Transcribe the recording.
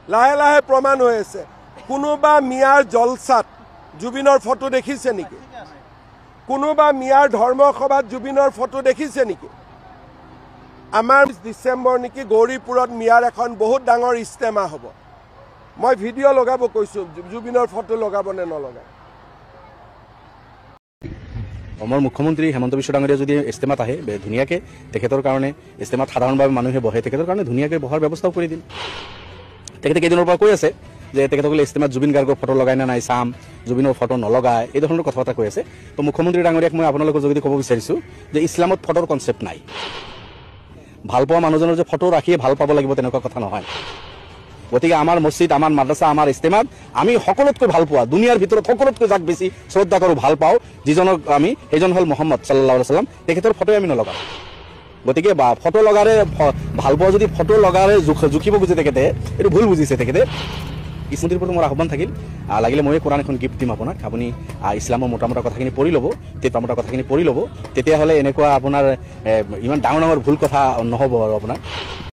লাহে লাহে প্ৰমাণ হৈ আছে কোনোবা মিয়াৰ জলসাত জুবিনৰ ফটো দেখিছে নেকি কোনোবা মিয়াৰ ধৰ্মসভাত জুবিনৰ ফটো দেখিছে নেকি আমাৰ ডিসেম্বৰ নেকি গৌৰীপুৰত মিয়াৰ এখন বহুত ডাঙৰ ইস্তেমা হ'ব মই ভিডিঅ' লগাব কৈছো জুবিনৰ ফটো লগাব নে নলগায় অসমৰ মুখ্যমন্ত্ৰী হেমন্ত বিশ্ব ডাঙৰীয়া যদি ইস্তেমাত আহে ধুনীয়াকৈ তেখেতৰ কাৰণে ইস্তেমাত সাধাৰণভাৱে মানুহে বহে তেখেতৰ কাৰণে ধুনীয়াকৈ বহাৰ ব্যৱস্থাও কৰি দিম তেখেতে কেইদিনৰ পৰা কৈ আছে যে তেখেতসকলে ইস্তেমাত জুবিন গাৰ্গৰ ফটো লগাই নে নাই চাম জুবিনৰ ফটো নলগায় এই ধৰণৰ কথা কৈ আছে তো মুখ্যমন্ত্ৰী ডাঙৰীয়াক মই আপোনালোকৰ যোগেদি ক'ব বিচাৰিছোঁ যে ইছলামত ফটোৰ কনচেপ্ট নাই ভাল পোৱা মানুহজনৰ যে ফটো ৰাখিয়ে ভাল পাব লাগিব তেনেকুৱা কথা নহয় গতিকে আমাৰ মছজিদ আমাৰ মাদ্ৰাছা আমাৰ ইস্তেমাত আমি সকলোতকৈ ভাল পোৱা দুনিয়াৰ ভিতৰত সকলোতকৈ যাক বেছি শ্ৰদ্ধা কৰোঁ ভাল পাওঁ যিজনক আমি সেইজন হ'ল মহম্মদ সাল্লাল্লাহু আলাইহি ওয়াসাল্লাম তেখেতৰ ফটোই আমি নলগাওঁ গতিকে ফটো লগাৰে ভাল পোৱা যদি ফটো লগাৰে জুখিব বুজি তেখেতে এইটো ভুল বুজিছে তেখেতে ইছলামৰ প্ৰতি মোৰ আহ্বান থাকিল লাগিলে মই কোৰাণ এখন গিফ্ট দিম আপোনাক আপুনি ইছলামৰ মোটামোটা কথাখিনি পঢ়ি ল'ব তেতিয়াহ'লে এনেকুৱা আপোনাৰ ইমান ডাঙৰ ডাঙৰ ভুল কথা নহ'ব আৰু আপোনাৰ